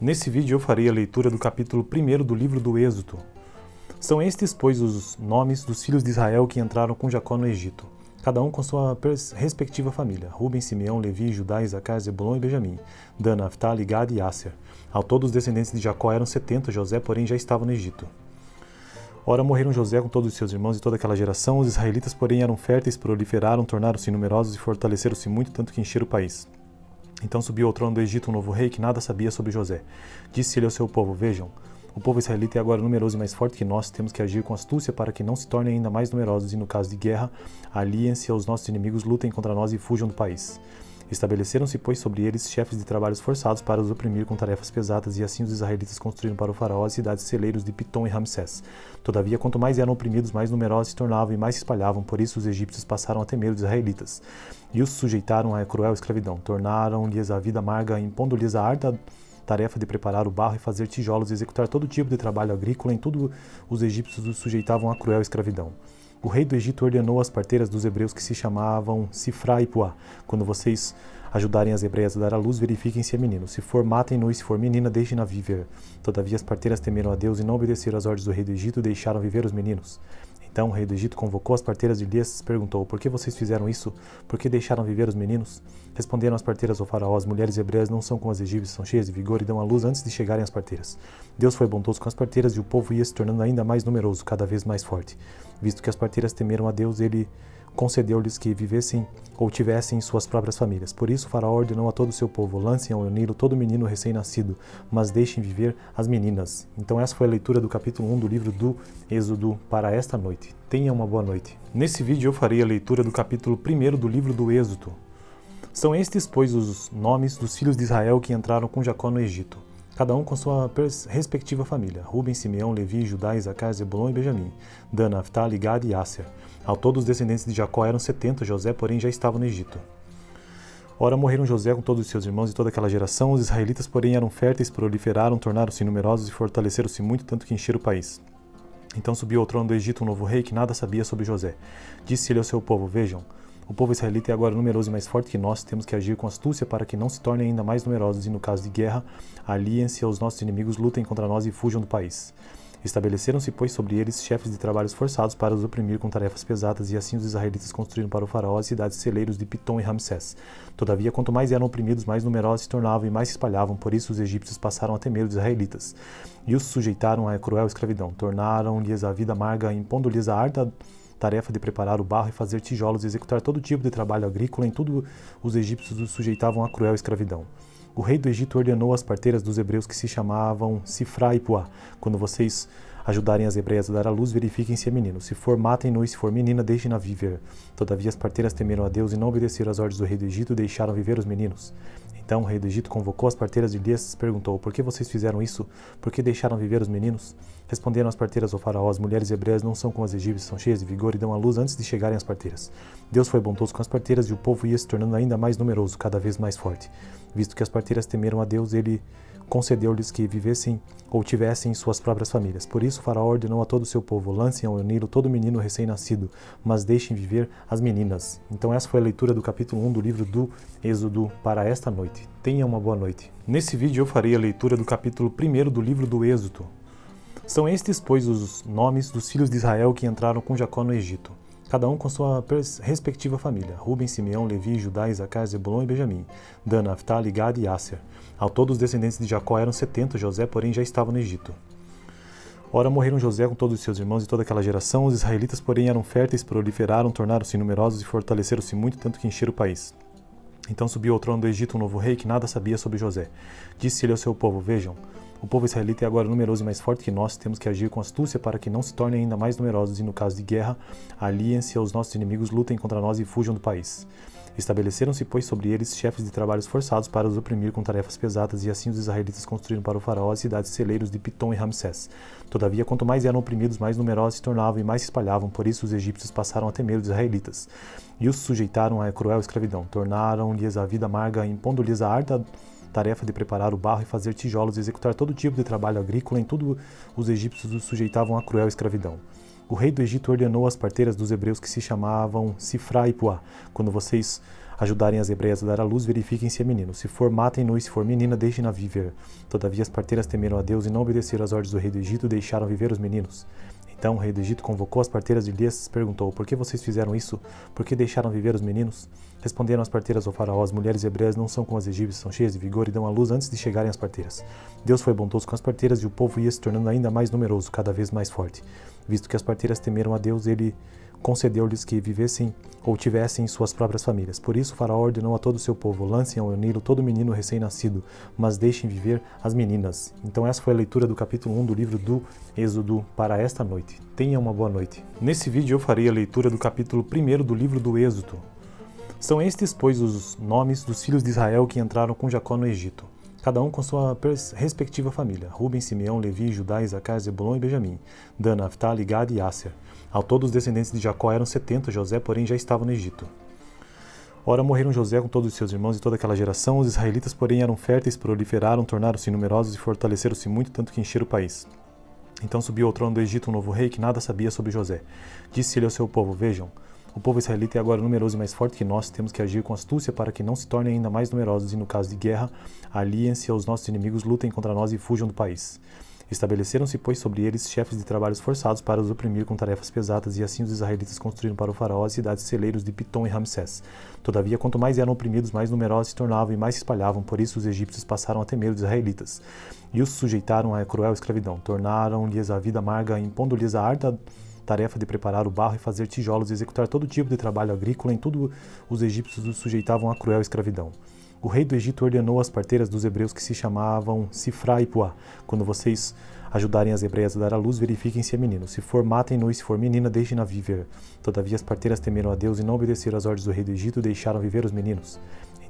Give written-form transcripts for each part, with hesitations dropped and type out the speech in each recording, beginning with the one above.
Nesse vídeo eu farei a leitura do capítulo 1 do livro do Êxodo. São estes, pois, os nomes dos filhos de Israel que entraram com Jacó no Egito, cada um com sua respectiva família: Ruben, Simeão, Levi, Judá, Isacar, Zebulon e Benjamim, Dan, Naftali, Gad e Asser. Ao todo os descendentes de Jacó eram 70, José, porém, já estava no Egito. Ora, morreram José com todos os seus irmãos e toda aquela geração. Os israelitas, porém, eram férteis, proliferaram, tornaram-se numerosos e fortaleceram-se muito, tanto que encheram o país. Então subiu ao trono do Egito um novo rei que nada sabia sobre José. Disse ele ao seu povo: Vejam, o povo israelita é agora numeroso e mais forte que nós. Temos que agir com astúcia para que não se tornem ainda mais numerosos e, no caso de guerra, aliem-se aos nossos inimigos, lutem contra nós e fujam do país. Estabeleceram-se, pois, sobre eles chefes de trabalhos forçados para os oprimir com tarefas pesadas, e assim os israelitas construíram para o faraó as cidades celeiros de Pitom e Ramsés. Todavia, quanto mais eram oprimidos, mais numerosos se tornavam e mais se espalhavam. Por isso os egípcios passaram a temer os israelitas e os sujeitaram à cruel escravidão. Tornaram-lhes a vida amarga, impondo-lhes a árdua tarefa de preparar o barro e fazer tijolos e executar todo tipo de trabalho agrícola. Em tudo os egípcios os sujeitavam à cruel escravidão. O rei do Egito ordenou às parteiras dos hebreus que se chamavam Sifra e Puá: quando vocês ajudarem as hebreias a dar à luz, verifiquem se é menino. Se for, matem-no, e se for menina, deixem-na viver. Todavia as parteiras temeram a Deus e não obedeceram às ordens do rei do Egito e deixaram viver os meninos. Então o rei do Egito convocou as parteiras e lhes perguntou: Por que vocês fizeram isso? Por que deixaram viver os meninos? Responderam as parteiras ao faraó: As mulheres hebreias não são como as egípcias, são cheias de vigor e dão à luz antes de chegarem às parteiras. Deus foi bondoso com as parteiras e o povo ia se tornando ainda mais numeroso, cada vez mais forte. Visto que as parteiras temeram a Deus, ele concedeu-lhes que vivessem ou tivessem suas próprias famílias. Por isso o faraó ordenou a todo o seu povo: Lancem ao Nilo todo menino recém-nascido, mas deixem viver as meninas. Então essa foi a leitura do capítulo 1 do livro do Êxodo para esta noite. Tenha uma boa noite. Nesse vídeo eu farei a leitura do capítulo 1 do livro do Êxodo. São estes, pois, os nomes dos filhos de Israel que entraram com Jacó no Egito, cada um com sua respectiva família: Ruben, Simeão, Levi, Judá, Isacar, Zebulon e Benjamim, Dan, Naftali, Gad e Asser. Ao todo os descendentes de Jacó eram 70, José, porém, já estava no Egito. Ora, morreram José com todos os seus irmãos e toda aquela geração. Os israelitas, porém, eram férteis, proliferaram, tornaram-se numerosos e fortaleceram-se muito, tanto que encheram o país. Então subiu ao trono do Egito um novo rei que nada sabia sobre José. Disse ele ao seu povo: Vejam, o povo israelita é agora numeroso e mais forte que nós. Temos que agir com astúcia para que não se tornem ainda mais numerosos e, no caso de guerra, aliem-se aos nossos inimigos, lutem contra nós e fujam do país. Estabeleceram-se, pois, sobre eles chefes de trabalhos forçados para os oprimir com tarefas pesadas, e assim os israelitas construíram para o faraó as cidades celeiros de Pitom e Ramsés. Todavia, quanto mais eram oprimidos, mais numerosos se tornavam e mais se espalhavam. Por isso os egípcios passaram a temer os israelitas e os sujeitaram à cruel escravidão. Tornaram-lhes a vida amarga, impondo-lhes a árdua tarefa de preparar o barro e fazer tijolos e executar todo tipo de trabalho agrícola. Em tudo os egípcios os sujeitavam à cruel escravidão. O rei do Egito ordenou às parteiras dos hebreus que se chamavam Sifra e Puá: Quando vocês ajudarem as hebreias a dar à luz, verifiquem se é menino. Se for, matem-no, e se for menina, deixem-na viver. Todavia as parteiras temeram a Deus e não obedeceram às ordens do rei do Egito e deixaram viver os meninos. Então o rei do Egito convocou as parteiras e lhes perguntou: Por que vocês fizeram isso? Por que deixaram viver os meninos? Responderam as parteiras ao faraó: As mulheres hebreias não são como as egípcias, são cheias de vigor e dão à luz antes de chegarem às parteiras. Deus foi bondoso com as parteiras e o povo ia se tornando ainda mais numeroso, cada vez mais forte. Visto que as parteiras temeram a Deus, ele concedeu-lhes que vivessem ou tivessem suas próprias famílias. Por isso o faraó ordenou a todo o seu povo: Lancem ao Nilo todo menino recém-nascido, mas deixem viver as meninas. Então essa foi a leitura do capítulo 1 do livro do Êxodo para esta noite. Tenha uma boa noite. Nesse vídeo eu farei a leitura do capítulo 1 do livro do Êxodo. São estes, pois, os nomes dos filhos de Israel que entraram com Jacó no Egito, cada um com sua respectiva família: Ruben, Simeão, Levi, Judá, Isacar, Zebulon e Benjamim, Dan, Naftali, Gad e Asser. Ao todo os descendentes de Jacó eram 70, José, porém, já estava no Egito. Ora, morreram José com todos os seus irmãos e toda aquela geração. Os israelitas, porém, eram férteis, proliferaram, tornaram-se numerosos e fortaleceram-se muito, tanto que encheram o país. Então subiu ao trono do Egito um novo rei que nada sabia sobre José. Disse ele ao seu povo: Vejam, o povo israelita é agora numeroso e mais forte que nós. Temos que agir com astúcia para que não se tornem ainda mais numerosos e, no caso de guerra, aliem-se aos nossos inimigos, lutem contra nós e fujam do país. Estabeleceram-se, pois, sobre eles chefes de trabalhos forçados para os oprimir com tarefas pesadas, e assim os israelitas construíram para o faraó as cidades celeiros de Pitom e Ramsés. Todavia, quanto mais eram oprimidos, mais numerosos se tornavam e mais se espalhavam. Por isso os egípcios passaram a temer os israelitas e os sujeitaram à cruel escravidão. Tornaram-lhes a vida amarga, impondo-lhes a árdua tarefa de preparar o barro e fazer tijolos e executar todo tipo de trabalho agrícola. Em tudo os egípcios os sujeitavam à cruel escravidão. O rei do Egito ordenou às parteiras dos hebreus que se chamavam Sifra e Puá: Quando vocês ajudarem as hebreias a dar à luz, verifiquem se é menino. Se for, matem-no, e se for menina, deixem-na viver. Todavia as parteiras temeram a Deus e não obedeceram às ordens do rei do Egito e deixaram viver os meninos. Então o rei do Egito convocou as parteiras e lhes perguntou: por que vocês fizeram isso? Por que deixaram viver os meninos? Responderam as parteiras ao faraó: as mulheres hebreias não são como as egípcias, são cheias de vigor e dão à luz antes de chegarem as parteiras. Deus foi bondoso com as parteiras e o povo ia se tornando ainda mais numeroso, cada vez mais forte. Visto que as parteiras temeram a Deus, ele concedeu-lhes que vivessem ou tivessem suas próprias famílias. Por isso o faraó ordenou a todo o seu povo: lancem ao Nilo todo menino recém-nascido, mas deixem viver as meninas. Então essa foi a leitura do capítulo 1 do livro do Êxodo para esta noite. Tenha uma boa noite. Nesse vídeo eu farei a leitura do capítulo 1 do livro do Êxodo. São estes, pois, os nomes dos filhos de Israel que entraram com Jacó no Egito, cada um com sua respectiva família: Ruben, Simeão, Levi, Judá, Isacar, Zebulon e Benjamim, Dan, Naftali, Gad e Asser. Ao todo os descendentes de Jacó eram 70, José, porém, já estava no Egito. Ora, morreram José com todos os seus irmãos e toda aquela geração. Os israelitas, porém, eram férteis, proliferaram, tornaram-se numerosos e fortaleceram-se muito, tanto que encheram o país. Então subiu ao trono do Egito um novo rei que nada sabia sobre José. Disse ele ao seu povo: vejam, o povo israelita é agora numeroso e mais forte que nós, temos que agir com astúcia para que não se tornem ainda mais numerosos e, no caso de guerra, aliem-se aos nossos inimigos, lutem contra nós e fujam do país. Estabeleceram-se, pois, sobre eles chefes de trabalhos forçados para os oprimir com tarefas pesadas, e assim os israelitas construíram para o faraó as cidades celeiros de Pitom e Ramsés. Todavia, quanto mais eram oprimidos, mais numerosos se tornavam e mais se espalhavam, por isso os egípcios passaram a temer os israelitas, e os sujeitaram à cruel escravidão. Tornaram-lhes a vida amarga, impondo-lhes a árdua tarefa de preparar o barro e fazer tijolos e executar todo tipo de trabalho agrícola. Em tudo os egípcios os sujeitavam à cruel escravidão. O rei do Egito ordenou às parteiras dos hebreus que se chamavam Sifra e Puá: quando vocês ajudarem as hebreias a dar à luz, verifiquem se é menino. Se for, matem-no, e se for menina, deixem-na viver. Todavia as parteiras temeram a Deus e não obedeceram às ordens do rei do Egito e deixaram viver os meninos.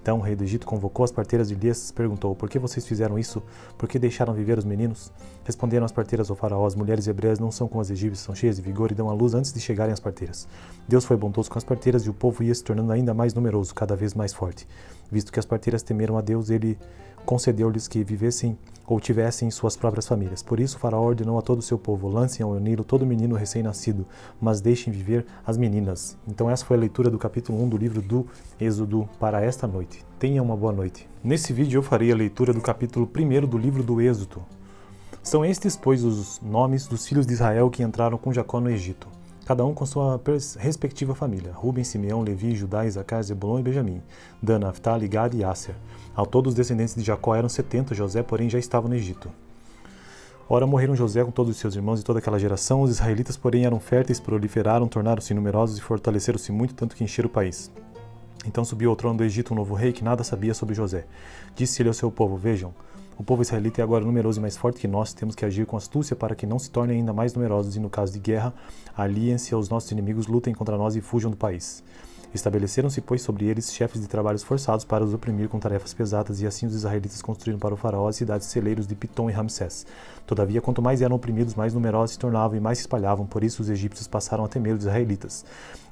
Então o rei do Egito convocou as parteiras e lhes perguntou: por que vocês fizeram isso? Por que deixaram viver os meninos? Responderam as parteiras ao faraó: as mulheres hebreias não são como as egípcias, são cheias de vigor e dão à luz antes de chegarem as parteiras. Deus foi bondoso com as parteiras e o povo ia se tornando ainda mais numeroso, cada vez mais forte. Visto que as parteiras temeram a Deus, ele concedeu-lhes que vivessem ou tivessem suas próprias famílias. Por isso o faraó ordenou a todo o seu povo: lancem ao Nilo todo menino recém-nascido, mas deixem viver as meninas. Então essa foi a leitura do capítulo 1 do livro do Êxodo para esta noite. Tenha uma boa noite. Nesse vídeo eu farei a leitura do capítulo 1 do livro do Êxodo. São estes, pois, os nomes dos filhos de Israel que entraram com Jacó no Egito, cada um com sua respectiva família: Ruben, Simeão, Levi, Judá, Isacar, Zebulon e Benjamim, Dan, Naftali, Gad e Asser. Ao todo os descendentes de Jacó eram 70, José, porém, já estava no Egito. Ora, morreram José com todos os seus irmãos e toda aquela geração. Os israelitas, porém, eram férteis, proliferaram, tornaram-se numerosos e fortaleceram-se muito, tanto que encheram o país. Então subiu ao trono do Egito um novo rei que nada sabia sobre José. Disse ele ao seu povo: vejam, o povo israelita é agora numeroso e mais forte que nós, temos que agir com astúcia para que não se tornem ainda mais numerosos e, no caso de guerra, aliem-se aos nossos inimigos, lutem contra nós e fujam do país. Estabeleceram-se, pois, sobre eles chefes de trabalhos forçados para os oprimir com tarefas pesadas, e assim os israelitas construíram para o faraó as cidades celeiros de Pitom e Ramsés. Todavia, quanto mais eram oprimidos, mais numerosos se tornavam e mais se espalhavam, por isso os egípcios passaram a temer os israelitas,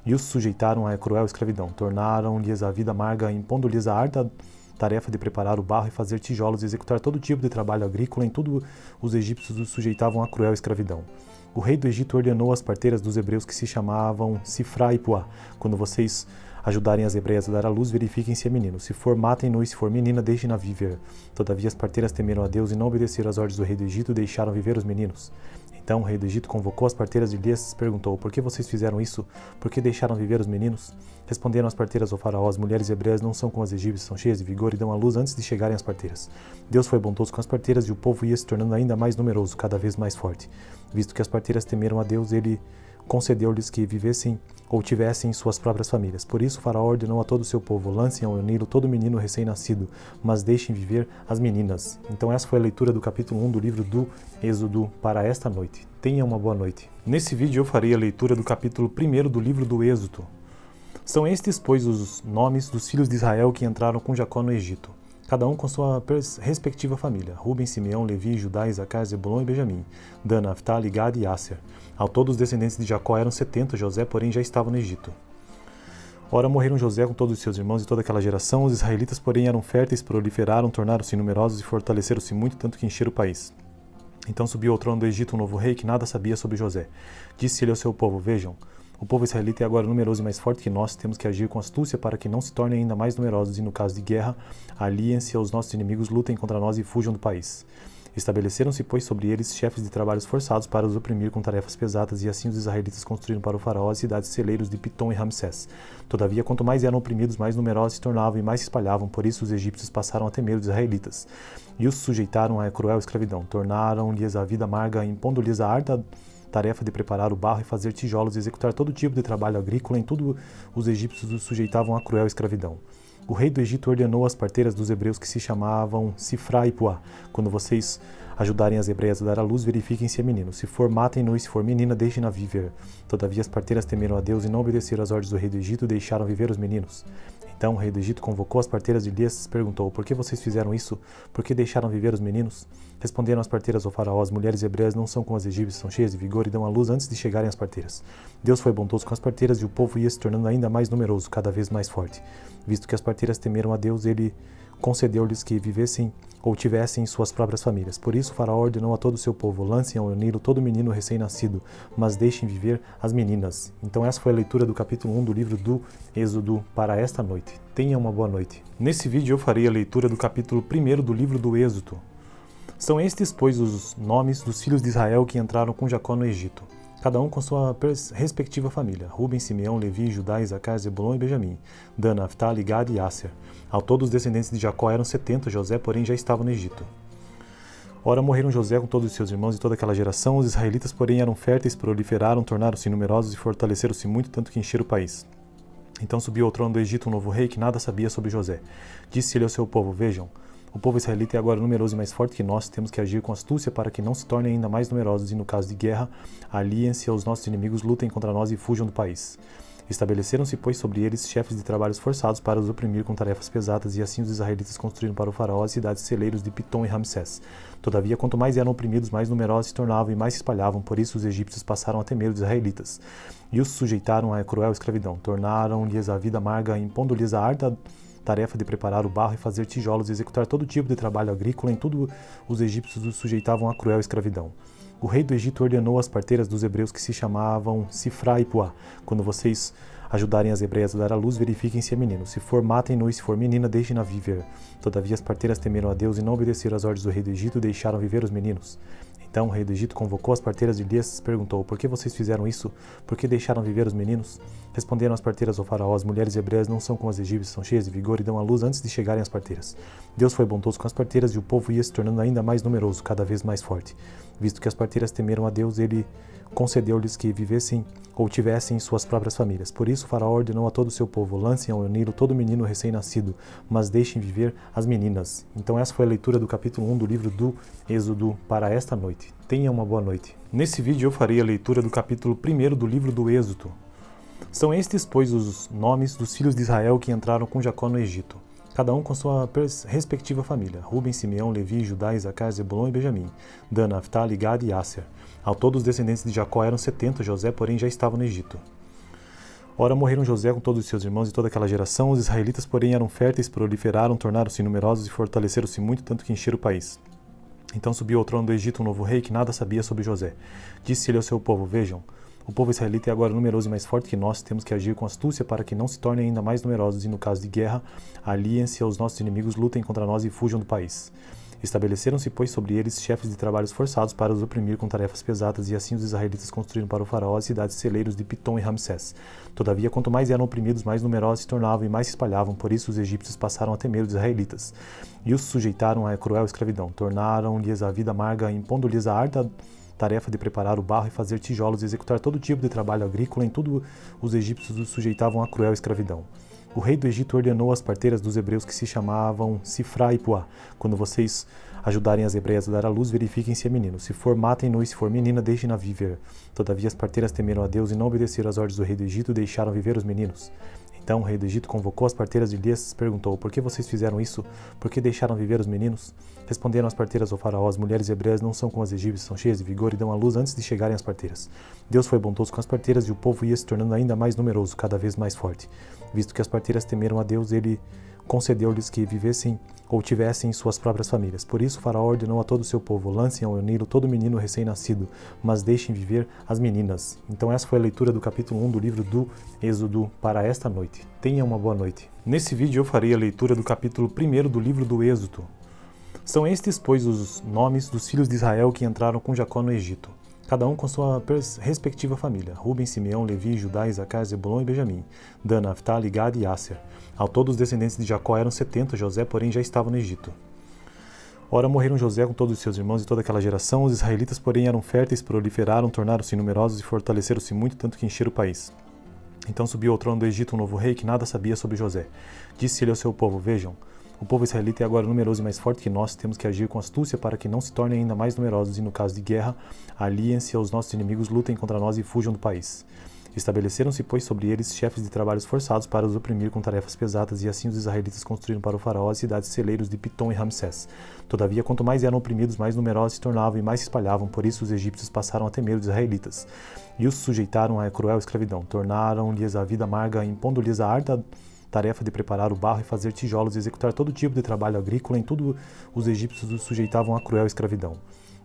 e os sujeitaram à cruel escravidão. Tornaram-lhes a vida amarga, impondo-lhes a árdua tarefa de preparar o barro e fazer tijolos e executar todo tipo de trabalho agrícola. Em tudo os egípcios os sujeitavam à cruel escravidão. O rei do Egito ordenou às parteiras dos hebreus que se chamavam Sifra e Puá: quando vocês ajudarem as hebreias a dar à luz, verifiquem se é menino. Se for, matem-no, e se for menina, deixem-na viver. Todavia as parteiras temeram a Deus e não obedeceram às ordens do rei do Egito e deixaram viver os meninos. Então o rei do Egito convocou as parteiras e lhes perguntou: por que vocês fizeram isso? Por que deixaram viver os meninos? Responderam as parteiras ao faraó: as mulheres hebreias não são como as egípcias, são cheias de vigor e dão à luz antes de chegarem as parteiras. Deus foi bondoso com as parteiras e o povo ia se tornando ainda mais numeroso, cada vez mais forte. Visto que as parteiras temeram a Deus, ele concedeu-lhes que vivessem ou tivessem suas próprias famílias. Por isso o faraó ordenou a todo o seu povo: lancem ao Nilo todo menino recém-nascido, mas deixem viver as meninas. Então essa foi a leitura do capítulo 1 do livro do Êxodo para esta noite. Tenha uma boa noite. Nesse vídeo eu farei a leitura do capítulo 1 do livro do Êxodo. São estes, pois, os nomes dos filhos de Israel que entraram com Jacó no Egito, cada um com sua respectiva família: Ruben, Simeão, Levi, Judá, Isacar, Zebulon e Benjamim, Dan, Naftali, Gad e Asser. Ao todo os descendentes de Jacó eram 70, José, porém, já estava no Egito. Ora, morreram José com todos os seus irmãos e toda aquela geração. Os israelitas, porém, eram férteis, proliferaram, tornaram-se numerosos e fortaleceram-se muito, tanto que encheram o país. Então subiu ao trono do Egito um novo rei que nada sabia sobre José. Disse ele ao seu povo: vejam, O povo israelita é agora numeroso e mais forte que nós, temos que agir com astúcia para que não se tornem ainda mais numerosos e, no caso de guerra, aliem-se aos nossos inimigos, lutem contra nós e fujam do país. Estabeleceram-se, pois, sobre eles chefes de trabalhos forçados para os oprimir com tarefas pesadas, e assim os israelitas construíram para o faraó as cidades celeiros de Pitom e Ramsés. Todavia, quanto mais eram oprimidos, mais numerosos se tornavam e mais se espalhavam, por isso os egípcios passaram a temer os israelitas, e os sujeitaram à cruel escravidão. Tornaram-lhes a vida amarga, impondo-lhes a árdua tarefa de preparar o barro e fazer tijolos e executar todo tipo de trabalho agrícola. Em tudo os egípcios os sujeitavam à cruel escravidão. O rei do Egito ordenou às parteiras dos hebreus que se chamavam Sifra e Puá: quando vocês ajudarem as hebreias a dar à luz, verifiquem se é menino. Se for, matem-no, e se for menina, deixem-na viver. Todavia as parteiras temeram a Deus e não obedeceram às ordens do rei do Egito e deixaram viver os meninos. Então o rei do Egito convocou as parteiras e lhes perguntou: por que vocês fizeram isso? Por que deixaram viver os meninos? Responderam as parteiras ao faraó: as mulheres hebreias não são como as egípcias, são cheias de vigor e dão à luz antes de chegarem as parteiras. Deus foi bondoso com as parteiras e o povo ia se tornando ainda mais numeroso, cada vez mais forte. Visto que as parteiras temeram a Deus, ele concedeu-lhes que vivessem ou tivessem suas próprias famílias. Por isso o faraó ordenou a todo o seu povo: lancem ao Nilo todo menino recém-nascido, mas deixem viver as meninas. Então essa foi a leitura do capítulo 1 do livro do Êxodo para esta noite. Tenha uma boa noite. Nesse vídeo eu farei a leitura do capítulo 1 do livro do Êxodo. São estes, pois, os nomes dos filhos de Israel que entraram com Jacó no Egito, cada um com sua respectiva família: Ruben, Simeão, Levi, Judá, Isacar, Zebulon e Benjamim, Dan, Naftali, Gad e Asser. Ao todo os descendentes de Jacó eram 70, José, porém, já estava no Egito. Ora, morreram José com todos os seus irmãos e toda aquela geração. Os israelitas, porém, eram férteis, proliferaram, tornaram-se numerosos e fortaleceram-se muito, tanto que encheram o país. Então subiu ao trono do Egito um novo rei que nada sabia sobre José. Disse ele ao seu povo: vejam, o povo israelita é agora numeroso e mais forte que nós, temos que agir com astúcia para que não se tornem ainda mais numerosos e, no caso de guerra, aliem-se aos nossos inimigos, lutem contra nós e fujam do país. Estabeleceram-se, pois, sobre eles chefes de trabalhos forçados para os oprimir com tarefas pesadas, e assim os israelitas construíram para o faraó as cidades celeiros de Pitom e Ramsés. Todavia, quanto mais eram oprimidos, mais numerosos se tornavam e mais se espalhavam, por isso os egípcios passaram a temer os israelitas, e os sujeitaram à cruel escravidão. Tornaram-lhes a vida amarga, impondo-lhes a árdua tarefa de preparar o barro e fazer tijolos e executar todo tipo de trabalho agrícola. Em tudo os egípcios os sujeitavam à cruel escravidão. O rei do Egito ordenou às parteiras dos hebreus que se chamavam Sifra e Puá: quando vocês ajudarem as hebreias a dar à luz, verifiquem se é menino. Se for, matem-no, e se for menina, deixem-na viver. Todavia as parteiras temeram a Deus e não obedeceram às ordens do rei do Egito e deixaram viver os meninos. Então o rei do Egito convocou as parteiras e lhes perguntou: por que vocês fizeram isso? Por que deixaram viver os meninos? Responderam as parteiras ao faraó: as mulheres hebreias não são como as egípcias, são cheias de vigor e dão à luz antes de chegarem as parteiras. Deus foi bondoso com as parteiras e o povo ia se tornando ainda mais numeroso, cada vez mais forte. Visto que as parteiras temeram a Deus, ele concedeu-lhes que vivessem ou tivessem suas próprias famílias. Por isso o faraó ordenou a todo o seu povo: lancem ao Nilo todo menino recém-nascido, mas deixem viver as meninas. Então essa foi a leitura do capítulo 1 do livro do Êxodo para esta noite. Tenha uma boa noite. Nesse vídeo eu farei a leitura do capítulo 1 do livro do Êxodo. São estes, pois, os nomes dos filhos de Israel que entraram com Jacó no Egito, cada um com sua respectiva família: Ruben, Simeão, Levi, Judá, Isacar, Zebulon e Benjamim, Dan, Naftali, Gad e Asser. Ao todo os descendentes de Jacó eram 70, José, porém, já estava no Egito. Ora, morreram José com todos os seus irmãos e toda aquela geração. Os israelitas, porém, eram férteis, proliferaram, tornaram-se numerosos e fortaleceram-se muito, tanto que encheram o país. Então subiu ao trono do Egito um novo rei que nada sabia sobre José. Disse ele ao seu povo: vejam, o povo israelita é agora numeroso e mais forte que nós, temos que agir com astúcia para que não se tornem ainda mais numerosos e, no caso de guerra, aliem-se aos nossos inimigos, lutem contra nós e fujam do país. Estabeleceram-se, pois, sobre eles chefes de trabalhos forçados para os oprimir com tarefas pesadas, e assim os israelitas construíram para o faraó as cidades celeiros de Pitom e Ramsés. Todavia, quanto mais eram oprimidos, mais numerosos se tornavam e mais se espalhavam, por isso os egípcios passaram a temer os israelitas, e os sujeitaram à cruel escravidão. Tornaram-lhes a vida amarga, impondo-lhes a árdua tarefa de preparar o barro e fazer tijolos e executar todo tipo de trabalho agrícola. Em tudo os egípcios os sujeitavam à cruel escravidão. O rei do Egito ordenou às parteiras dos hebreus que se chamavam Sifra e Puá: quando vocês ajudarem as hebreias a dar à luz, verifiquem se é menino. Se for, matem-no, e se for menina, deixem-na viver. Todavia as parteiras temeram a Deus e não obedeceram às ordens do rei do Egito e deixaram viver os meninos. Então o rei do Egito convocou as parteiras e lhes perguntou: por que vocês fizeram isso? Por que deixaram viver os meninos? Responderam as parteiras ao faraó: as mulheres hebreias não são como as egípcias, são cheias de vigor e dão à luz antes de chegarem as parteiras. Deus foi bondoso com as parteiras e o povo ia se tornando ainda mais numeroso, cada vez mais forte. Visto que as parteiras temeram a Deus, ele concedeu-lhes que vivessem ou tivessem suas próprias famílias. Por isso, Faraó ordenou a todo o seu povo: lancem ao Nilo todo menino recém-nascido, mas deixem viver as meninas. Então essa foi a leitura do capítulo 1 do livro do Êxodo para esta noite. Tenha uma boa noite. Nesse vídeo eu farei a leitura do capítulo 1 do livro do Êxodo. São estes, pois, os nomes dos filhos de Israel que entraram com Jacó no Egito, cada um com sua respectiva família: Ruben, Simeão, Levi, Judá, Isacar, Zebulon e Benjamim, Dan, Naftali, Gad e Asser. Ao todo os descendentes de Jacó eram 70, José, porém, já estava no Egito. Ora, morreram José com todos os seus irmãos e toda aquela geração. Os israelitas, porém, eram férteis, proliferaram, tornaram-se numerosos e fortaleceram-se muito, tanto que encheram o país. Então subiu ao trono do Egito um novo rei que nada sabia sobre José. Disse ele ao seu povo: vejam, o povo israelita é agora numeroso e mais forte que nós, temos que agir com astúcia para que não se tornem ainda mais numerosos e, no caso de guerra, aliem-se aos nossos inimigos, lutem contra nós e fujam do país. Estabeleceram-se, pois, sobre eles chefes de trabalhos forçados para os oprimir com tarefas pesadas, e assim os israelitas construíram para o faraó as cidades celeiros de Pitom e Ramsés. Todavia, quanto mais eram oprimidos, mais numerosos se tornavam e mais se espalhavam, por isso os egípcios passaram a temer os israelitas, e os sujeitaram à cruel escravidão. Tornaram-lhes a vida amarga, impondo-lhes a árdua tarefa de preparar o barro e fazer tijolos e executar todo tipo de trabalho agrícola. Em tudo os egípcios os sujeitavam à cruel escravidão.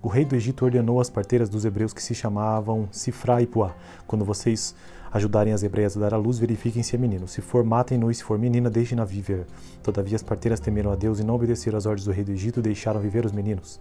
O rei do Egito ordenou às parteiras dos hebreus que se chamavam Sifra e Puá: quando vocês ajudarem as hebreias a dar à luz, verifiquem se é menino. Se for, matem-no, e se for menina, deixem-na viver. Todavia as parteiras temeram a Deus e não obedeceram às ordens do rei do Egito e deixaram viver os meninos.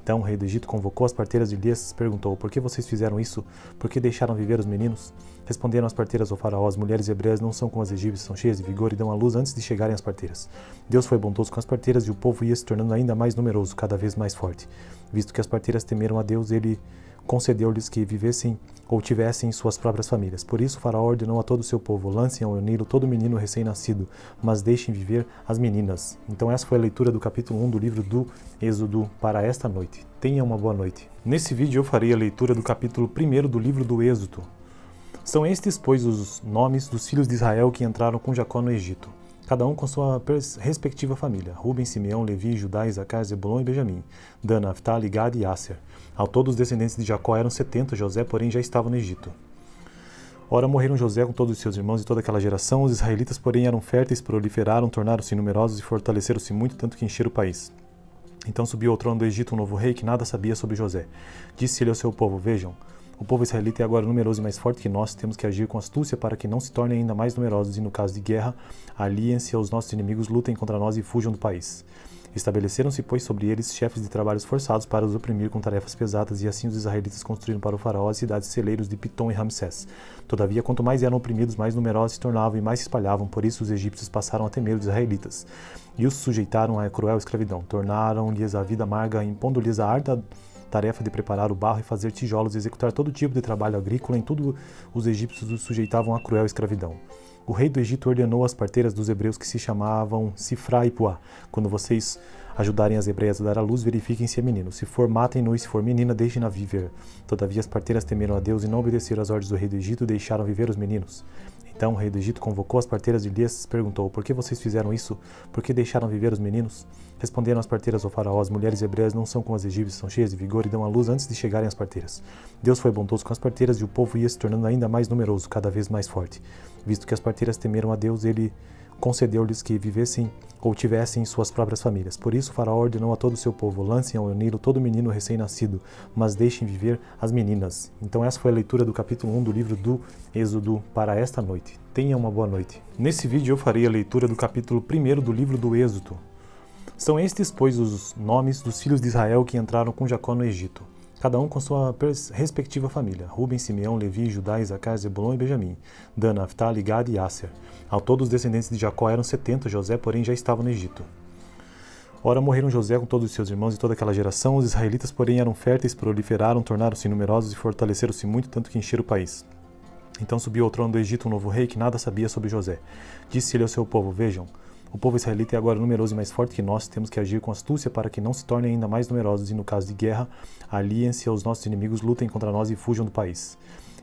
Então o rei do Egito convocou as parteiras de Elias e perguntou: por que vocês fizeram isso? Por que deixaram viver os meninos? Responderam as parteiras ao faraó: as mulheres hebreias não são como as egípcias, são cheias de vigor e dão à luz antes de chegarem as parteiras. Deus foi bondoso com as parteiras e o povo ia se tornando ainda mais numeroso, cada vez mais forte. Visto que as parteiras temeram a Deus, ele concedeu-lhes que vivessem ou tivessem suas próprias famílias. Por isso, o faraó ordenou a todo o seu povo: lancem ao Nilo todo menino recém-nascido, mas deixem viver as meninas. Então essa foi a leitura do capítulo 1 do livro do Êxodo para esta noite. Tenha uma boa noite. Nesse vídeo eu farei a leitura do capítulo 1 do livro do Êxodo. São estes, pois, os nomes dos filhos de Israel que entraram com Jacó no Egito, cada um com sua respectiva família: Ruben, Simeão, Levi, Judá, Isacar, Zebulon e Benjamim, Dan, Naftali, Gad e Asser. Ao todo os descendentes de Jacó eram 70, José, porém, já estava no Egito. Ora, morreram José com todos os seus irmãos e toda aquela geração. Os israelitas, porém, eram férteis, proliferaram, tornaram-se numerosos e fortaleceram-se muito, tanto que encheram o país. Então subiu ao trono do Egito um novo rei que nada sabia sobre José. Disse ele ao seu povo: vejam, o povo israelita é agora numeroso e mais forte que nós, temos que agir com astúcia para que não se tornem ainda mais numerosos e, no caso de guerra, aliem-se aos nossos inimigos, lutem contra nós e fujam do país. Estabeleceram-se, pois, sobre eles chefes de trabalhos forçados para os oprimir com tarefas pesadas, e assim os israelitas construíram para o faraó as cidades celeiros de Pitom e Ramsés. Todavia, quanto mais eram oprimidos, mais numerosos se tornavam e mais se espalhavam, por isso os egípcios passaram a temer os israelitas, e os sujeitaram à cruel escravidão. Tornaram-lhes a vida amarga, impondo-lhes a árdua tarefa de preparar o barro e fazer tijolos e executar todo tipo de trabalho agrícola. Em tudo os egípcios os sujeitavam à cruel escravidão. O rei do Egito ordenou às parteiras dos hebreus que se chamavam Sifra e Puá: quando vocês ajudarem as hebreias a dar à luz, verifiquem se é menino. Se for, matem-no, e se for menina, deixem-na viver. Todavia as parteiras temeram a Deus e não obedeceram às ordens do rei do Egito e deixaram viver os meninos. Então o rei do Egito convocou as parteiras de Elias e perguntou: por que vocês fizeram isso? Por que deixaram viver os meninos? Responderam as parteiras ao faraó: as mulheres hebreias não são como as egípcias, são cheias de vigor e dão à luz antes de chegarem as parteiras. Deus foi bondoso com as parteiras e o povo ia se tornando ainda mais numeroso, cada vez mais forte. Visto que as parteiras temeram a Deus, ele concedeu-lhes que vivessem ou tivessem suas próprias famílias. Por isso o faraó ordenou a todo o seu povo: lancem ao Nilo todo menino recém-nascido, mas deixem viver as meninas. Então essa foi a leitura do capítulo 1 do livro do Êxodo para esta noite. Tenha uma boa noite. Nesse vídeo eu farei a leitura do capítulo 1 do livro do Êxodo. São estes, pois, os nomes dos filhos de Israel que entraram com Jacó no Egito, cada um com sua respectiva família: Ruben, Simeão, Levi, Judá, Isacar, Zebulon e Benjamim, Dan, Naftali, Gad e Asser. Ao todo os descendentes de Jacó eram 70, José, porém, já estava no Egito. Ora, morreram José com todos os seus irmãos e toda aquela geração. Os israelitas, porém, eram férteis, proliferaram, tornaram-se numerosos e fortaleceram-se muito, tanto que encheram o país. Então subiu ao trono do Egito um novo rei que nada sabia sobre José. Disse ele ao seu povo: vejam, o povo israelita é agora numeroso e mais forte que nós, temos que agir com astúcia para que não se tornem ainda mais numerosos e, no caso de guerra, aliem-se aos nossos inimigos, lutem contra nós e fujam do país.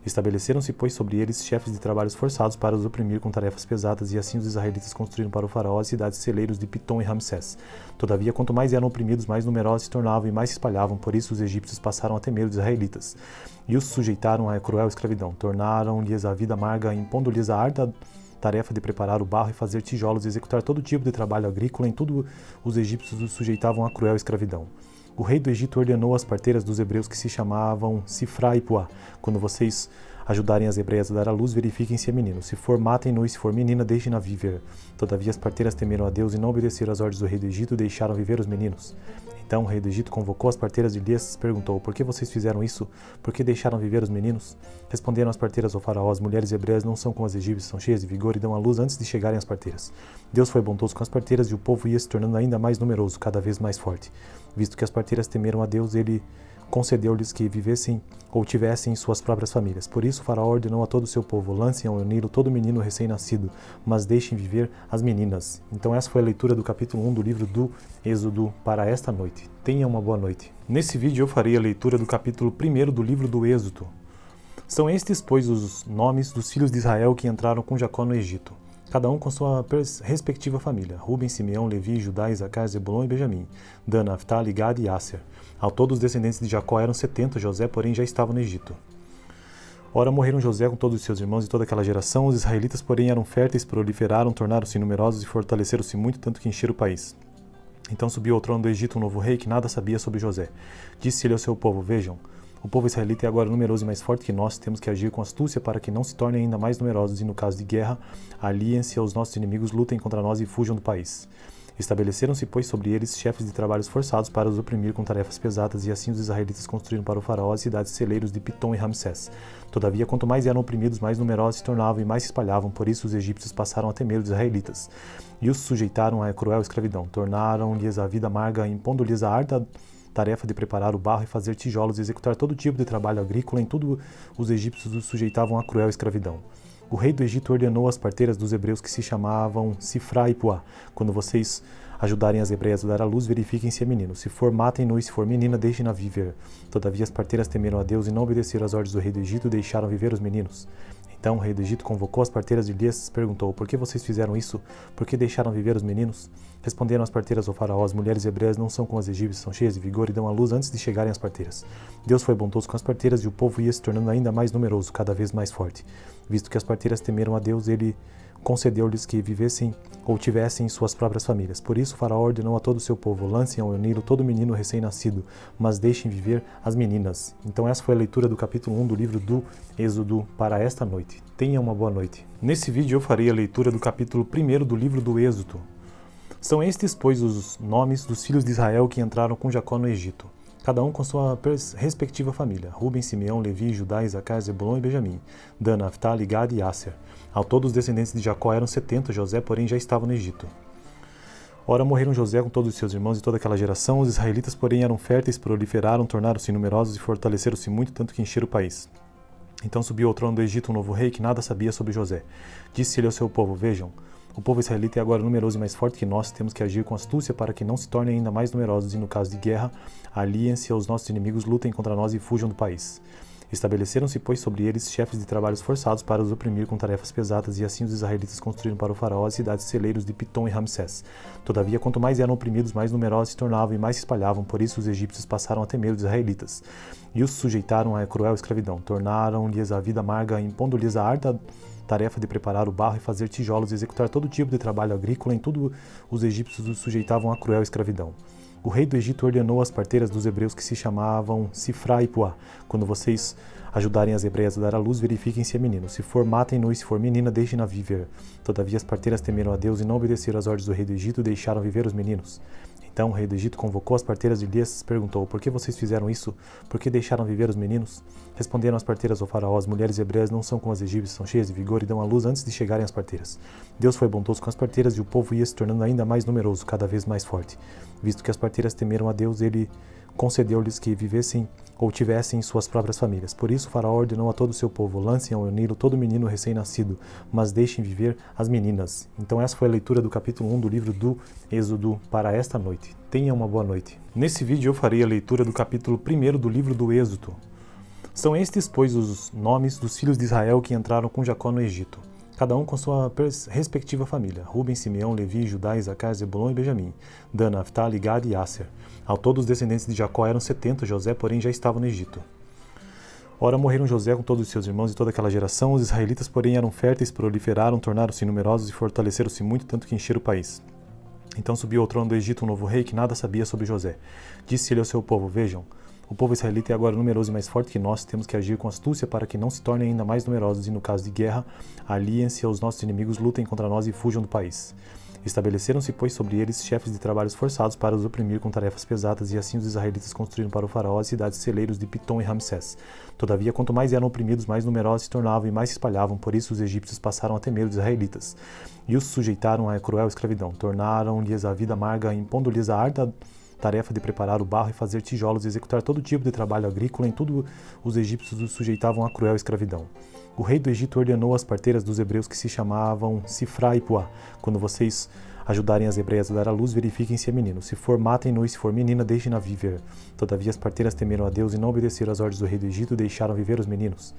Estabeleceram-se, pois, sobre eles chefes de trabalhos forçados para os oprimir com tarefas pesadas, e assim os israelitas construíram para o faraó as cidades celeiros de Pitom e Ramsés. Todavia, quanto mais eram oprimidos, mais numerosos se tornavam e mais se espalhavam, por isso os egípcios passaram a temer os israelitas, e os sujeitaram à cruel escravidão. Tornaram-lhes a vida amarga, impondo-lhes a árdua tarefa de preparar o barro e fazer tijolos e executar todo tipo de trabalho agrícola. Em tudo os egípcios os sujeitavam à cruel escravidão. O rei do Egito ordenou às parteiras dos hebreus que se chamavam Sifra e Puá: quando vocês ajudarem as hebreias a dar à luz, verifiquem se é menino. Se for, matem-no, e se for menina, deixem-na viver. Todavia as parteiras temeram a Deus e não obedeceram às ordens do rei do Egito e deixaram viver os meninos. Então o rei do Egito convocou as parteiras e lhes perguntou: por que vocês fizeram isso? Por que deixaram viver os meninos? Responderam as parteiras ao faraó: as mulheres hebreias não são como as egípcias, são cheias de vigor e dão à luz antes de chegarem as parteiras. Deus foi bondoso com as parteiras e o povo ia se tornando ainda mais numeroso, cada vez mais forte. Visto que as parteiras temeram a Deus, ele concedeu-lhes que vivessem ou tivessem suas próprias famílias. Por isso o faraó ordenou a todo o seu povo: lancem ao Nilo todo menino recém-nascido, mas deixem viver as meninas. Então essa foi a leitura do capítulo 1 do livro do Êxodo para esta noite. Tenha uma boa noite. Nesse vídeo eu farei a leitura do capítulo 1 do livro do Êxodo. São estes, pois, os nomes dos filhos de Israel que entraram com Jacó no Egito, cada um com sua respectiva família: Ruben, Simeão, Levi, Judá, Isacar, Zebulon e Benjamim, Dan, Naftali, Gad e Asser. Ao todo os descendentes de Jacó eram 70, José, porém, já estava no Egito. Ora, morreram José com todos os seus irmãos e toda aquela geração. Os israelitas, porém, eram férteis, proliferaram, tornaram-se numerosos e fortaleceram-se muito, tanto que encheram o país. Então subiu ao trono do Egito um novo rei que nada sabia sobre José. Disse ele ao seu povo: vejam, o povo israelita é agora numeroso e mais forte que nós, temos que agir com astúcia para que não se tornem ainda mais numerosos e, no caso de guerra, aliem-se aos nossos inimigos, lutem contra nós e fujam do país. Estabeleceram-se, pois, sobre eles chefes de trabalhos forçados para os oprimir com tarefas pesadas, e assim os israelitas construíram para o faraó as cidades celeiros de Pitom e Ramsés. Todavia, quanto mais eram oprimidos, mais numerosos se tornavam e mais se espalhavam, por isso os egípcios passaram a temer os israelitas, e os sujeitaram à cruel escravidão. Tornaram-lhes a vida amarga, impondo-lhes a árdua tarefa de preparar o barro e fazer tijolos e executar todo tipo de trabalho agrícola. Em tudo os egípcios os sujeitavam à cruel escravidão. O rei do Egito ordenou às parteiras dos hebreus que se chamavam Sifra e Puá: quando vocês ajudarem as hebreias a dar à luz, verifiquem se é menino. Se for, matem-no, e se for menina, deixem-na viver. Todavia as parteiras temeram a Deus e não obedeceram às ordens do rei do Egito e deixaram viver os meninos. Então o rei do Egito convocou as parteiras e lhes perguntou: por que vocês fizeram isso? Por que deixaram viver os meninos? Responderam as parteiras ao faraó: as mulheres hebreias não são como as egípcias, são cheias de vigor e dão à luz antes de chegarem as parteiras. Deus foi bondoso com as parteiras e o povo ia se tornando ainda mais numeroso, cada vez mais forte. Visto que as parteiras temeram a Deus, ele concedeu-lhes que vivessem ou tivessem suas próprias famílias. Por isso o faraó ordenou a todo o seu povo: lancem ao Nilo todo menino recém-nascido, mas deixem viver as meninas. Então essa foi a leitura do capítulo 1 do livro do Êxodo para esta noite. Tenha uma boa noite. Nesse vídeo eu farei a leitura do capítulo 1 do livro do Êxodo. São estes, pois, os nomes dos filhos de Israel que entraram com Jacó no Egito, cada um com sua respectiva família: Ruben, Simeão, Levi, Judá, Isacar, Zebulon e Benjamim, Dan, Naftali, Gad e Asser. Ao todo os descendentes de Jacó eram 70, José, porém, já estava no Egito. Ora, morreram José com todos os seus irmãos e toda aquela geração. Os israelitas, porém, eram férteis, proliferaram, tornaram-se numerosos e fortaleceram-se muito, tanto que encheram o país. Então subiu ao trono do Egito um novo rei que nada sabia sobre José. Disse ele ao seu povo: vejam, o povo israelita é agora numeroso e mais forte que nós, temos que agir com astúcia para que não se tornem ainda mais numerosos e, no caso de guerra, aliem-se aos nossos inimigos, lutem contra nós e fujam do país. Estabeleceram-se, pois, sobre eles chefes de trabalhos forçados para os oprimir com tarefas pesadas, e assim os israelitas construíram para o faraó as cidades celeiros de Pitom e Ramsés. Todavia, quanto mais eram oprimidos, mais numerosos se tornavam e mais se espalhavam, por isso os egípcios passaram a temer os israelitas, e os sujeitaram à cruel escravidão. Tornaram-lhes a vida amarga, impondo-lhes a árdua tarefa de preparar o barro e fazer tijolos e executar todo tipo de trabalho agrícola. Em tudo os egípcios os sujeitavam à cruel escravidão. O rei do Egito ordenou às parteiras dos hebreus que se chamavam Sifra e Puá: quando vocês ajudarem as hebreias a dar à luz, verifiquem se é menino. Se for, matem-no, e se for menina, deixem-na viver. Todavia as parteiras temeram a Deus e não obedeceram às ordens do rei do Egito e deixaram viver os meninos. Então o rei do Egito convocou as parteiras e lhes perguntou: por que vocês fizeram isso? Por que deixaram viver os meninos? Responderam as parteiras ao faraó: as mulheres hebreias não são como as egípcias, são cheias de vigor e dão à luz antes de chegarem as parteiras. Deus foi bondoso com as parteiras e o povo ia se tornando ainda mais numeroso, cada vez mais forte. Visto que as parteiras temeram a Deus, ele concedeu-lhes que vivessem ou tivessem suas próprias famílias. Por isso o faraó ordenou a todo o seu povo: lancem ao Nilo todo menino recém-nascido, mas deixem viver as meninas. Então essa foi a leitura do capítulo 1 do livro do Êxodo para esta noite. Tenha uma boa noite. Nesse vídeo eu farei a leitura do capítulo 1 do livro do Êxodo. São estes, pois, os nomes dos filhos de Israel que entraram com Jacó no Egito, cada um com sua respectiva família: Ruben, Simeão, Levi, Judá, Isacar, Zebulon e Benjamim, Dan, Naftali, Gad e Asser. Ao todo os descendentes de Jacó eram 70, José, porém, já estava no Egito. Ora, morreram José com todos os seus irmãos e toda aquela geração. Os israelitas, porém, eram férteis, proliferaram, tornaram-se numerosos e fortaleceram-se muito, tanto que encheram o país. Então subiu ao trono do Egito um novo rei que nada sabia sobre José. Disse ele ao seu povo: Vejam, o povo israelita é agora numeroso e mais forte que nós. Temos que agir com astúcia para que não se tornem ainda mais numerosos e, no caso de guerra, aliem-se aos nossos inimigos, lutem contra nós e fujam do país. Estabeleceram-se, pois, sobre eles chefes de trabalhos forçados para os oprimir com tarefas pesadas, e assim os israelitas construíram para o faraó as cidades celeiros de Pitom e Ramsés. Todavia, quanto mais eram oprimidos, mais numerosos se tornavam e mais se espalhavam. Por isso os egípcios passaram a temer os israelitas e os sujeitaram à cruel escravidão. Tornaram-lhes a vida amarga, impondo-lhes a árdua tarefa de preparar o barro e fazer tijolos e executar todo tipo de trabalho agrícola. Em tudo os egípcios os sujeitavam à cruel escravidão. O rei do Egito ordenou às parteiras dos hebreus que se chamavam Sifra e Puá: quando vocês ajudarem as hebreias a dar à luz, verifiquem se é menino. Se for, matem-no, e se for menina, deixem-na viver. Todavia as parteiras temeram a Deus e não obedeceram às ordens do rei do Egito e deixaram viver os meninos.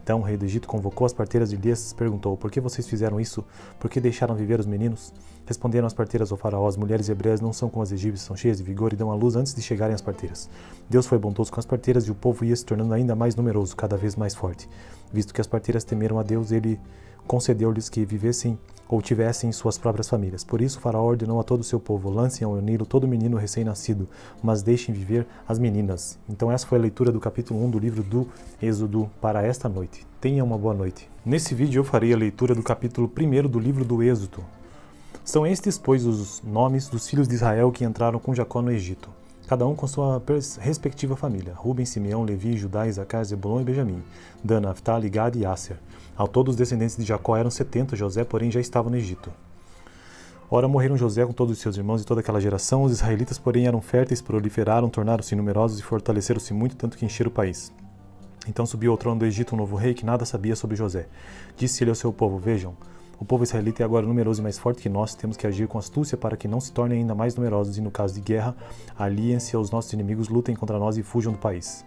Então o rei do Egito convocou as parteiras e lhes perguntou: Por que vocês fizeram isso? Por que deixaram viver os meninos? Responderam as parteiras ao faraó: As mulheres hebreias não são como as egípcias, são cheias de vigor e dão à luz antes de chegarem as parteiras. Deus foi bondoso com as parteiras e o povo ia se tornando ainda mais numeroso, cada vez mais forte. Visto que as parteiras temeram a Deus, ele concedeu-lhes que vivessem ou tivessem suas próprias famílias. Por isso o faraó ordenou a todo o seu povo: Lancem ao Nilo todo menino recém-nascido, mas deixem viver as meninas. Então essa foi a leitura do capítulo 1 do livro do Êxodo para esta noite. Tenha uma boa noite. Nesse vídeo eu farei a leitura do capítulo 1 do livro do Êxodo. São estes, pois, os nomes dos filhos de Israel que entraram com Jacó no Egito, cada um com sua respectiva família: Ruben, Simeão, Levi, Judá, Isacar, Zebulon e Benjamim, Dan, Naftali, Gad e Asser. Ao todo os descendentes de Jacó eram 70, José, porém, já estava no Egito. Ora, morreram José com todos os seus irmãos e toda aquela geração. Os israelitas, porém, eram férteis, proliferaram, tornaram-se numerosos e fortaleceram-se muito, tanto que encheram o país. Então subiu ao trono do Egito um novo rei que nada sabia sobre José. Disse ele ao seu povo: Vejam, o povo israelita é agora numeroso e mais forte que nós. Temos que agir com astúcia para que não se tornem ainda mais numerosos e, no caso de guerra, aliem-se aos nossos inimigos, lutem contra nós e fujam do país.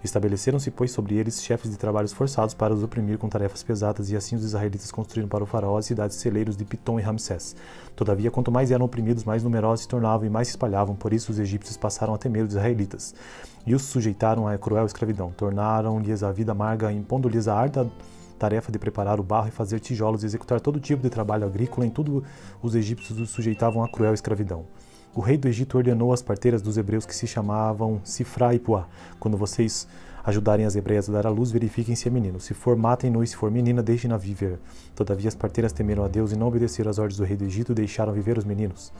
Estabeleceram-se, pois, sobre eles chefes de trabalhos forçados para os oprimir com tarefas pesadas, e assim os israelitas construíram para o faraó as cidades celeiros de Pitom e Ramsés. Todavia, quanto mais eram oprimidos, mais numerosos se tornavam e mais se espalhavam. Por isso os egípcios passaram a temer os israelitas e os sujeitaram à cruel escravidão. Tornaram-lhes a vida amarga, impondo-lhes a árdua tarefa de preparar o barro e fazer tijolos e executar todo tipo de trabalho agrícola. Em tudo os egípcios os sujeitavam à cruel escravidão. O rei do Egito ordenou às parteiras dos hebreus que se chamavam Sifra e Puá: Quando vocês ajudarem as hebreias a dar à luz, verifiquem se é menino. Se for, matem-no, e se for menina, deixem-na viver. Todavia as parteiras temeram a Deus e não obedeceram às ordens do rei do Egito e deixaram viver os meninos.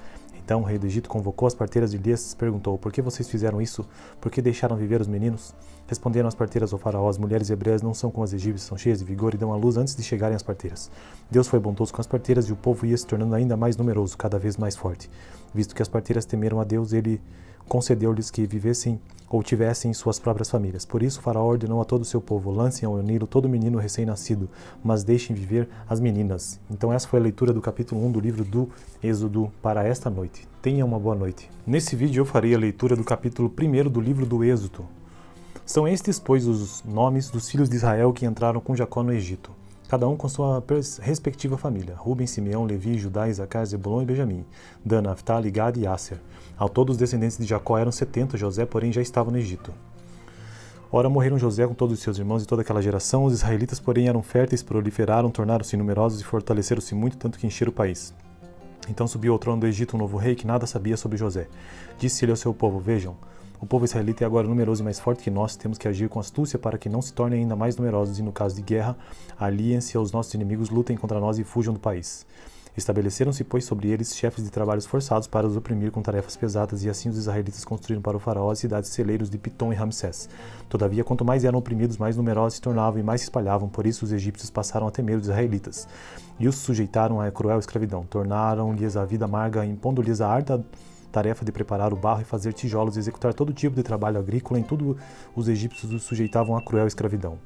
Então o rei do Egito convocou as parteiras e lhes perguntou: Por que vocês fizeram isso? Por que deixaram viver os meninos? Responderam as parteiras ao faraó: As mulheres hebreias não são como as egípcias, são cheias de vigor e dão à luz antes de chegarem as parteiras. Deus foi bondoso com as parteiras e o povo ia se tornando ainda mais numeroso, cada vez mais forte. Visto que as parteiras temeram a Deus, ele concedeu-lhes que vivessem ou tivessem suas próprias famílias. Por isso o faraó ordenou a todo o seu povo: Lancem ao Nilo todo menino recém-nascido, mas deixem viver as meninas. Então essa foi a leitura do capítulo 1 do livro do Êxodo para esta noite. Tenha uma boa noite. Nesse vídeo eu farei a leitura do capítulo 1 do livro do Êxodo. São estes, pois, os nomes dos filhos de Israel que entraram com Jacó no Egito, cada um com sua respectiva família: Ruben, Simeão, Levi, Judá, Isacar, Zebulon e Benjamim, Dan, Naftali, Gad e Asser. Ao todo os descendentes de Jacó eram 70, José, porém, já estava no Egito. Ora, morreram José com todos os seus irmãos e toda aquela geração. Os israelitas, porém, eram férteis, proliferaram, tornaram-se numerosos e fortaleceram-se muito, tanto que encheram o país. Então subiu ao trono do Egito um novo rei que nada sabia sobre José. Disse ele ao seu povo: Vejam, o povo israelita é agora numeroso e mais forte que nós. Temos que agir com astúcia para que não se tornem ainda mais numerosos e, no caso de guerra, aliem-se aos nossos inimigos, lutem contra nós e fujam do país. Estabeleceram-se, pois, sobre eles chefes de trabalhos forçados para os oprimir com tarefas pesadas, e assim os israelitas construíram para o faraó as cidades celeiros de Pitom e Ramsés. Todavia, quanto mais eram oprimidos, mais numerosos se tornavam e mais se espalhavam. Por isso os egípcios passaram a temer os israelitas e os sujeitaram à cruel escravidão. Tornaram-lhes a vida amarga, impondo-lhes a árdua tarefa de preparar o barro e fazer tijolos e executar todo tipo de trabalho agrícola. Em tudo os egípcios os sujeitavam à cruel escravidão.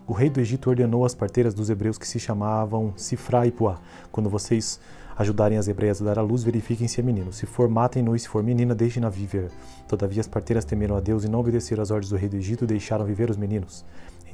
O rei do Egito ordenou às parteiras dos hebreus que se chamavam Sifra e Puá: Quando vocês ajudarem as hebreias a dar à luz, verifiquem se é menino. Se for, matem-no, e se for menina, deixem-na viver. Todavia as parteiras temeram a Deus e não obedeceram às ordens do rei do Egito e deixaram viver os meninos.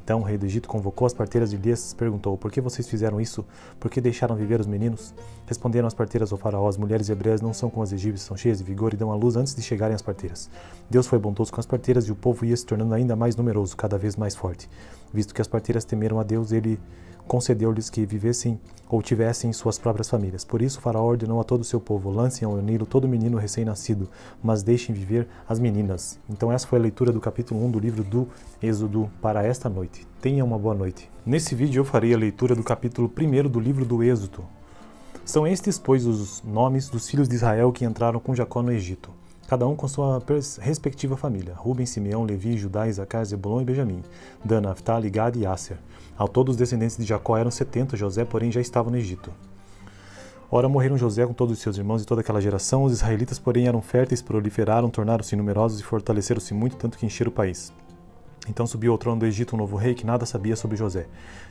Então o rei do Egito convocou as parteiras e lhes perguntou: Por que vocês fizeram isso? Por que deixaram viver os meninos? Responderam as parteiras ao faraó: As mulheres hebreias não são como as egípcias, são cheias de vigor e dão à luz antes de chegarem as parteiras. Deus foi bondoso com as parteiras e o povo ia se tornando ainda mais numeroso, cada vez mais forte. Visto que as parteiras temeram a Deus, ele concedeu-lhes que vivessem ou tivessem suas próprias famílias. Por isso, o faraó ordenou a todo o seu povo: lancem ao Nilo todo menino recém-nascido, mas deixem viver as meninas. Então essa foi a leitura do capítulo 1 do livro do Êxodo para esta noite. Tenha uma boa noite. Nesse vídeo eu farei a leitura do capítulo 1 do livro do Êxodo. São estes, pois, os nomes dos filhos de Israel que entraram com Jacó no Egito, cada um com sua respectiva família: Ruben, Simeão, Levi, Judá, Isacar, Zebulon e Benjamim, Dan, Naftali, Gad e Asser. Ao todo os descendentes de Jacó eram 70, José, porém, já estava no Egito. Ora, morreram José com todos os seus irmãos e toda aquela geração. Os israelitas, porém, eram férteis, proliferaram, tornaram-se numerosos e fortaleceram-se muito, tanto que encheram o país. Então subiu ao trono do Egito um novo rei que nada sabia sobre José.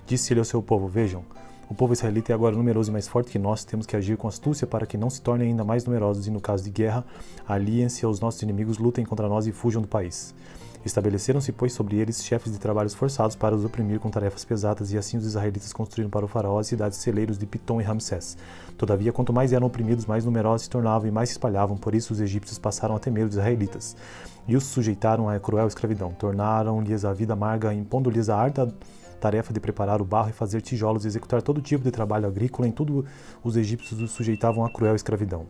Disse ele ao seu povo: vejam, o povo israelita é agora numeroso e mais forte que nós, temos que agir com astúcia para que não se tornem ainda mais numerosos e, no caso de guerra, aliem-se aos nossos inimigos, lutem contra nós e fujam do país. Estabeleceram-se, pois, sobre eles chefes de trabalhos forçados para os oprimir com tarefas pesadas, e assim os israelitas construíram para o faraó as cidades celeiros de Pitom e Ramsés. Todavia, quanto mais eram oprimidos, mais numerosos se tornavam e mais se espalhavam, por isso os egípcios passaram a temer os israelitas, e os sujeitaram à cruel escravidão. Tornaram-lhes a vida amarga, impondo-lhes a ardua tarefa de preparar o barro e fazer tijolos e executar todo tipo de trabalho agrícola. Em tudo os egípcios os sujeitavam à cruel escravidão.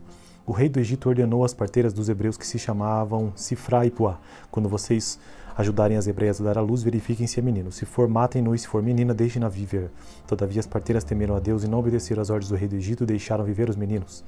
O rei do Egito ordenou às parteiras dos hebreus que se chamavam Sifra e Puá: quando vocês ajudarem as hebreias a dar à luz, verifiquem se é menino. Se for, matem-no, e se for menina, deixem-na viver. Todavia as parteiras temeram a Deus e não obedeceram às ordens do rei do Egito e deixaram viver os meninos.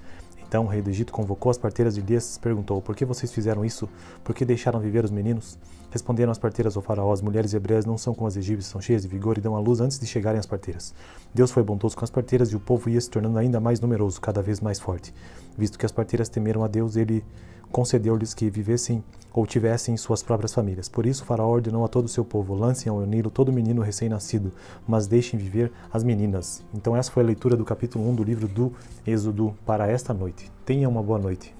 Então o rei do Egito convocou as parteiras e lhes perguntou: por que vocês fizeram isso? Por que deixaram viver os meninos? Responderam as parteiras ao faraó: as mulheres hebreias não são como as egípcias, são cheias de vigor e dão à luz antes de chegarem as parteiras. Deus foi bondoso com as parteiras e o povo ia se tornando ainda mais numeroso, cada vez mais forte. Visto que as parteiras temeram a Deus, ele concedeu-lhes que vivessem ou tivessem suas próprias famílias. Por isso o faraó ordenou a todo o seu povo: lancem ao Nilo todo menino recém-nascido, mas deixem viver as meninas. Então essa foi a leitura do capítulo 1 do livro do Êxodo para esta noite. Tenha uma boa noite.